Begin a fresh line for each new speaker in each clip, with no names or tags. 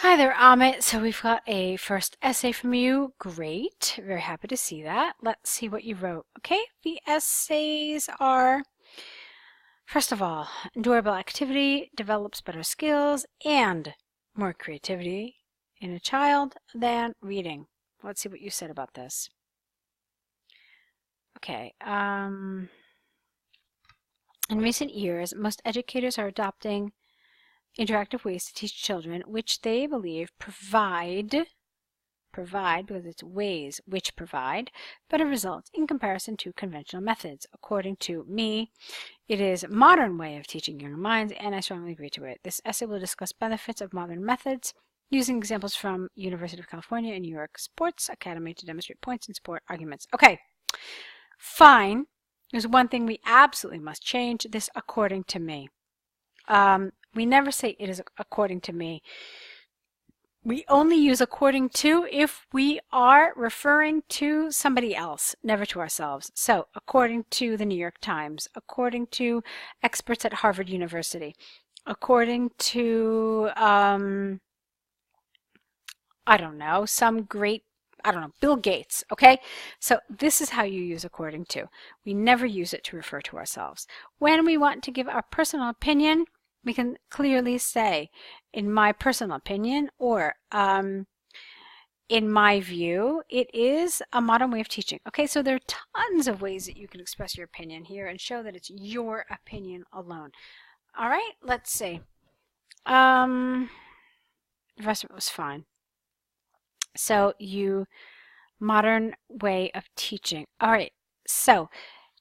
Hi there, Amit. So we've got a first essay from you. Great. Very happy to see that. Let's see what you wrote. Okay, the essays are, first of all, enjoyable activity develops better skills and more creativity in a child than reading. Let's see what you said about this. Okay. In recent years, most educators are adopting interactive ways to teach children, which they believe provide because it's ways which provide better results in comparison to conventional methods. According to me, it is a modern way of teaching young minds, and I strongly agree to it. This essay will discuss benefits of modern methods using examples from University of California and New York Sports Academy to demonstrate points and support arguments. Okay, fine. There's one thing we absolutely must change. This according to me. We never say it is according to me. We only use according to if we are referring to somebody else, never to ourselves. So, according to the New York Times, according to experts at Harvard University, according to, I don't know, Bill Gates, okay? So this is how you use according to. We never use it to refer to ourselves. When we want to give our personal opinion, we can clearly say, in my personal opinion, or in my view, it is a modern way of teaching. Okay, so there are tons of ways that you can express your opinion here and show that it's your opinion alone. All right, let's see. The rest of it was fine. So modern way of teaching. All right, so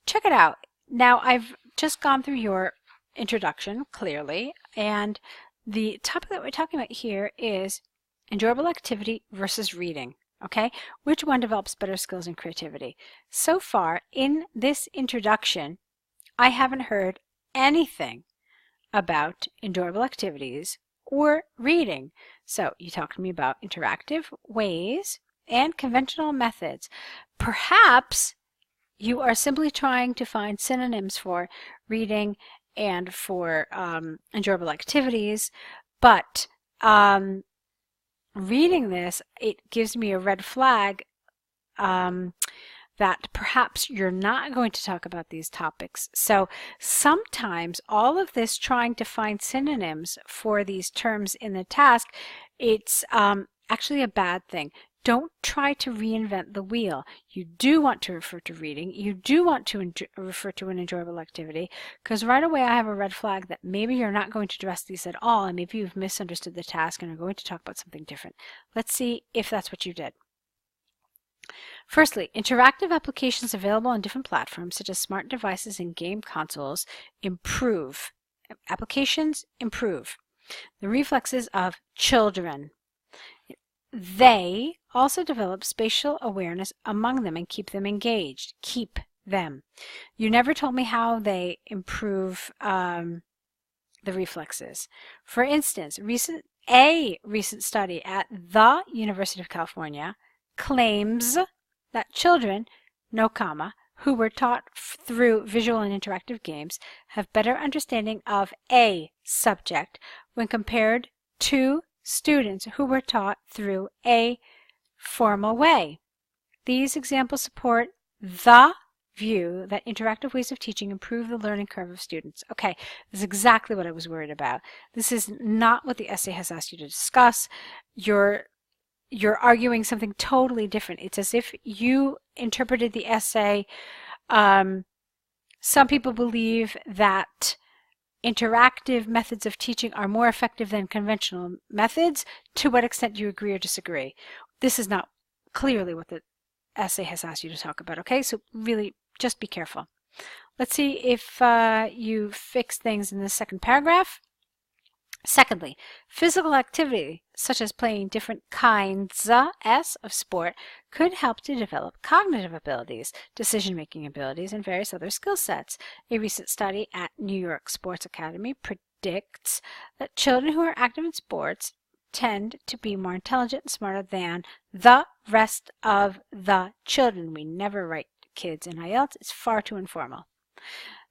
check it out. Now I've just gone through your introduction, clearly, and the topic that we're talking about here is enjoyable activity versus reading. Okay, which one develops better skills and creativity? So far in this introduction, I haven't heard anything about enjoyable activities or reading. So you talked to me about interactive ways and conventional methods. Perhaps you are simply trying to find synonyms for reading and for enjoyable activities, but reading this, it gives me a red flag that perhaps you're not going to talk about these topics. So sometimes all of this trying to find synonyms for these terms in the task, it's actually a bad thing. Don't try to reinvent the wheel. You do want to refer to reading. You do want to refer to an enjoyable activity, because right away I have a red flag that maybe you're not going to address these at all, and maybe you've misunderstood the task and are going to talk about something different. Let's see if that's what you did. Firstly, interactive applications available on different platforms, such as smart devices and game consoles, improve. Applications improve the reflexes of children. They also develop spatial awareness among them and keep them engaged. Keep them. You never told me how they improve the reflexes. For instance, a recent study at the University of California claims that children, no comma, who were taught through visual and interactive games have better understanding of a subject when compared to students who were taught through a formal way. These examples support the view that interactive ways of teaching improve the learning curve of students. Okay, this is exactly what I was worried about. This is not what the essay has asked you to discuss. You're arguing something totally different. It's as if you interpreted the essay. Some people believe that interactive methods of teaching are more effective than conventional methods. To what extent do you agree or disagree? This is not clearly what the essay has asked you to talk about, okay? So really, just be careful. Let's see if you fix things in the second paragraph. Secondly, physical activity, such as playing different kinds of sport, could help to develop cognitive abilities, decision-making abilities, and various other skill sets. A recent study at New York Sports Academy predicts that children who are active in sports tend to be more intelligent and smarter than the rest of the children. We never write kids in IELTS. It's far too informal.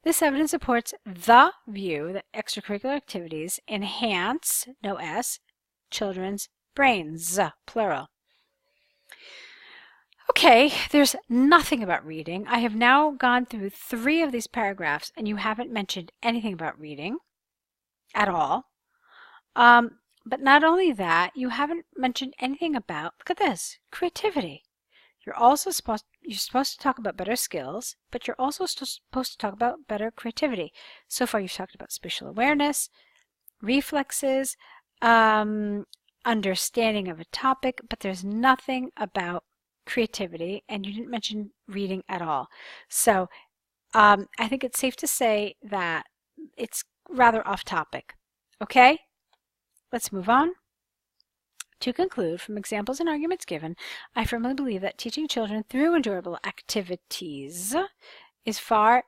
This evidence supports the view that extracurricular activities enhance, no S, children's brains, plural. Okay, there's nothing about reading. I have now gone through 3 of these paragraphs and you haven't mentioned anything about reading at all. But not only that, you haven't mentioned anything about, look at this, creativity. You're also supposed to talk about better skills, but you're also supposed to talk about better creativity. So far you've talked about spatial awareness, reflexes, understanding of a topic, but there's nothing about creativity, and you didn't mention reading at all. So I think it's safe to say that it's rather off topic. Okay, let's move on. To conclude, from examples and arguments given, I firmly believe that teaching children through enjoyable activities is a far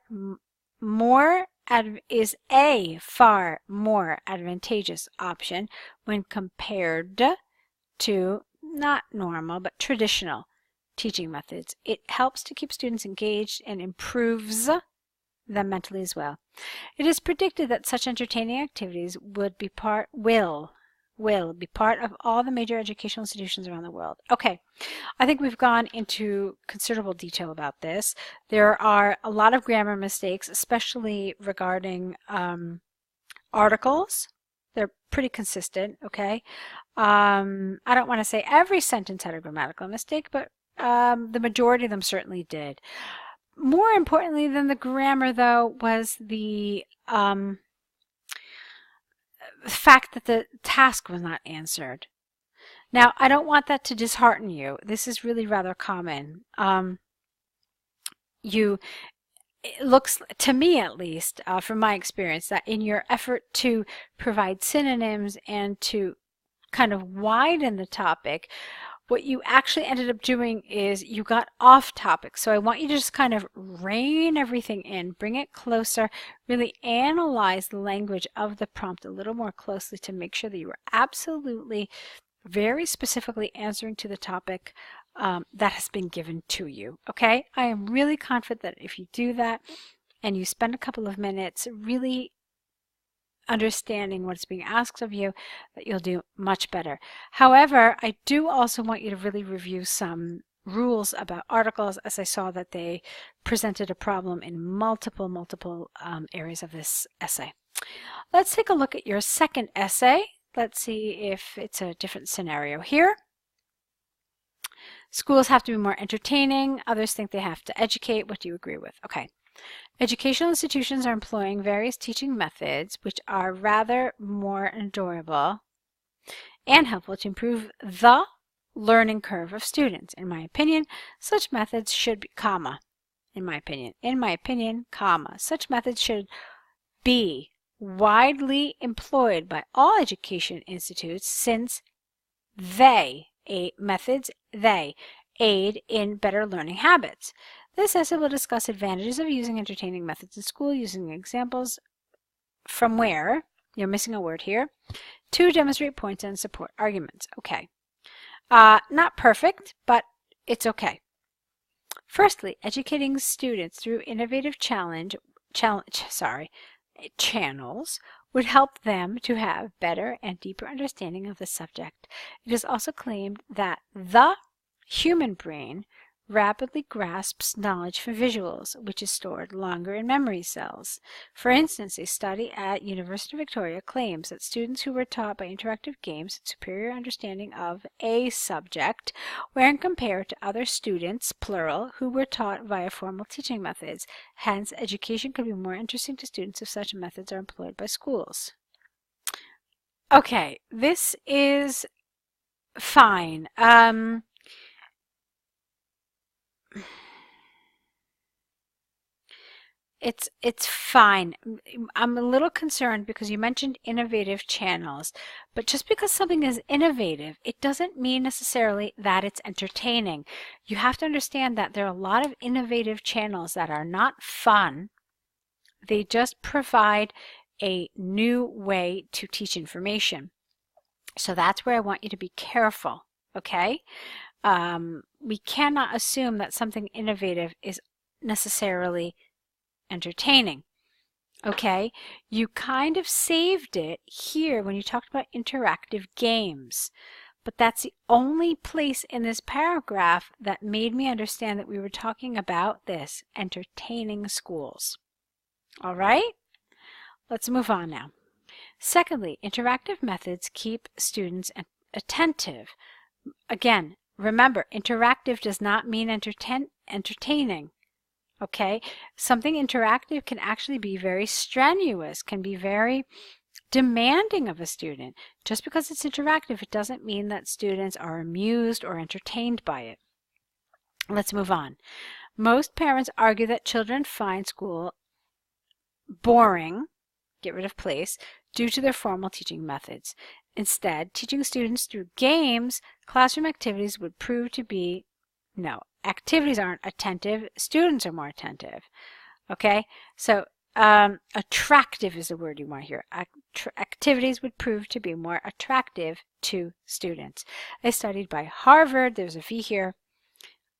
more advantageous option when compared to not normal but traditional teaching methods. It helps to keep students engaged and improves them mentally as well. It is predicted that such entertaining activities will be part of all the major educational institutions around the world. Okay, I think we've gone into considerable detail about this. There are a lot of grammar mistakes, especially regarding articles. They're pretty consistent, okay? I don't want to say every sentence had a grammatical mistake, but the majority of them certainly did. More importantly than the grammar, though, was the fact that the task was not answered. Now, I don't want that to dishearten you. This is really rather common. It looks, to me at least, from my experience, that in your effort to provide synonyms and to kind of widen the topic, what you actually ended up doing is you got off topic. So I want you to just kind of rein everything in, bring it closer, really analyze the language of the prompt a little more closely to make sure that you are absolutely, very specifically answering to the topic that has been given to you. Okay? I am really confident that if you do that and you spend a couple of minutes really understanding what's being asked of you, that you'll do much better. However, I do also want you to really review some rules about articles, as I saw that they presented a problem in multiple areas of this essay. Let's take a look at your second essay. Let's see if it's a different scenario here. Schools have to be more entertaining. Others think they have to educate. What do you agree with? Okay. Educational institutions are employing various teaching methods which are rather more enjoyable and helpful to improve the learning curve of students. In my opinion, such methods should be, such methods should be widely employed by all education institutes since they aid in better learning habits. This essay will discuss advantages of using entertaining methods in school, using examples from where, you're missing a word here, to demonstrate points and support arguments. Okay. Not perfect, but it's okay. Firstly, educating students through innovative channels would help them to have better and deeper understanding of the subject. It is also claimed that the human brain rapidly grasps knowledge from visuals, which is stored longer in memory cells. For instance, a study at University of Victoria claims that students who were taught by interactive games had superior understanding of a subject when compared to other students, plural, who were taught via formal teaching methods. Hence, education could be more interesting to students if such methods are employed by schools. Okay, this is fine. It's fine. I'm a little concerned because you mentioned innovative channels, but just because something is innovative, it doesn't mean necessarily that it's entertaining. You have to understand that there are a lot of innovative channels that are not fun. They just provide a new way to teach information. So that's where I want you to be careful, okay? We cannot assume that something innovative is necessarily entertaining. Okay, you kind of saved it here when you talked about interactive games, but that's the only place in this paragraph that made me understand that we were talking about this, entertaining schools. All right? Let's move on now. Secondly, interactive methods keep students attentive. Again, remember, interactive does not mean entertaining. Okay? Something interactive can actually be very strenuous, can be very demanding of a student. Just because it's interactive, it doesn't mean that students are amused or entertained by it. Let's move on. Most parents argue that children find school boring, get rid of place, due to their formal teaching methods. Instead, teaching students through games, classroom activities would prove to be, no, activities aren't attentive, students are more attentive. Okay, so attractive is the word you want to hear. Activities would prove to be more attractive to students. A study by Harvard, there's a V here,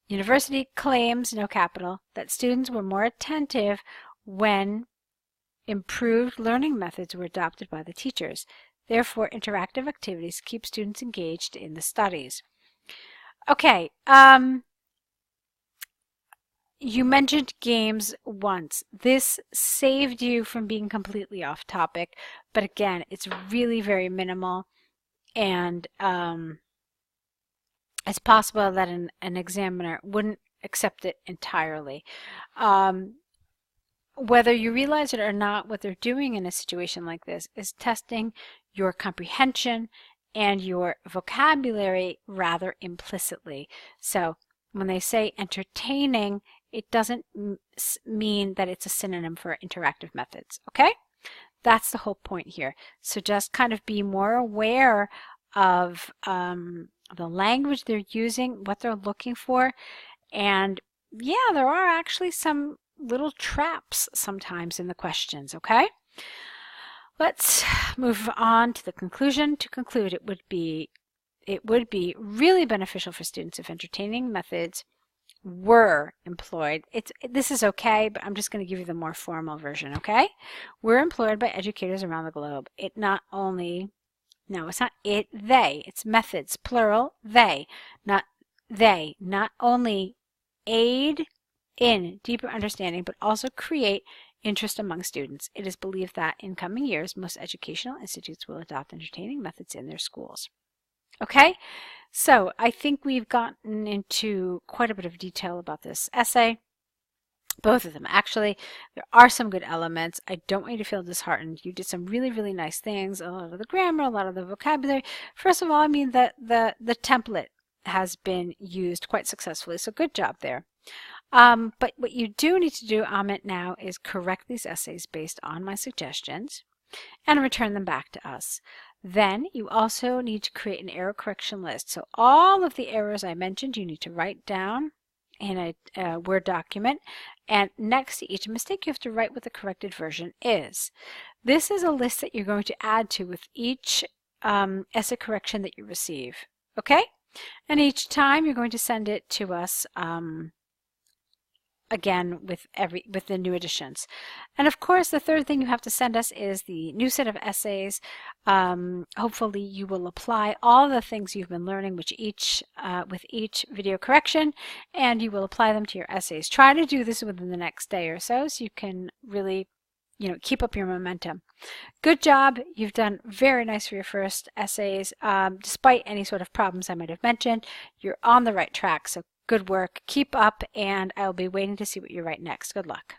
University claims, no capital, that students were more attentive when improved learning methods were adopted by the teachers. Therefore, interactive activities keep students engaged in the studies. Okay, you mentioned games once. This saved you from being completely off topic, but again, it's really very minimal, and it's possible that an examiner wouldn't accept it entirely. Whether you realize it or not, what they're doing in a situation like this is testing your comprehension and your vocabulary rather implicitly. So when they say entertaining, it doesn't mean that it's a synonym for interactive methods, okay? That's the whole point here. So just kind of be more aware of the language they're using, what they're looking for, and yeah, there are actually some little traps sometimes in the questions, okay? Let's move on to the conclusion. To conclude, it would be really beneficial for students if entertaining methods were employed. This is okay, but I'm just going to give you the more formal version, okay? Were employed by educators around the globe. It not only, no, it's not it, they. It's methods, plural, they. Not only aid in deeper understanding, but also create interest among students. It is believed that in coming years, most educational institutes will adopt entertaining methods in their schools. Okay, so I think we've gotten into quite a bit of detail about this essay. Both of them, actually. There are some good elements. I don't want you to feel disheartened. You did some really, really nice things. A lot of the grammar, a lot of the vocabulary. First of all, I mean the template has been used quite successfully, so good job there. But what you do need to do, Amit, now is correct these essays based on my suggestions and return them back to us. Then you also need to create an error correction list. So all of the errors I mentioned you need to write down in a Word document, and next to each mistake you have to write what the corrected version is. This is a list that you're going to add to with each essay correction that you receive. Okay? And each time you're going to send it to us again with the new additions. And of course, the third thing you have to send us is the new set of essays. Hopefully you will apply all the things you've been learning with each video correction, and you will apply them to your essays. Try to do this within the next day or so you can really keep up your momentum. Good job. You've done very nice for your first essays. Despite any sort of problems I might have mentioned, you're on the right track. So good work. Keep up, and I'll be waiting to see what you write next. Good luck.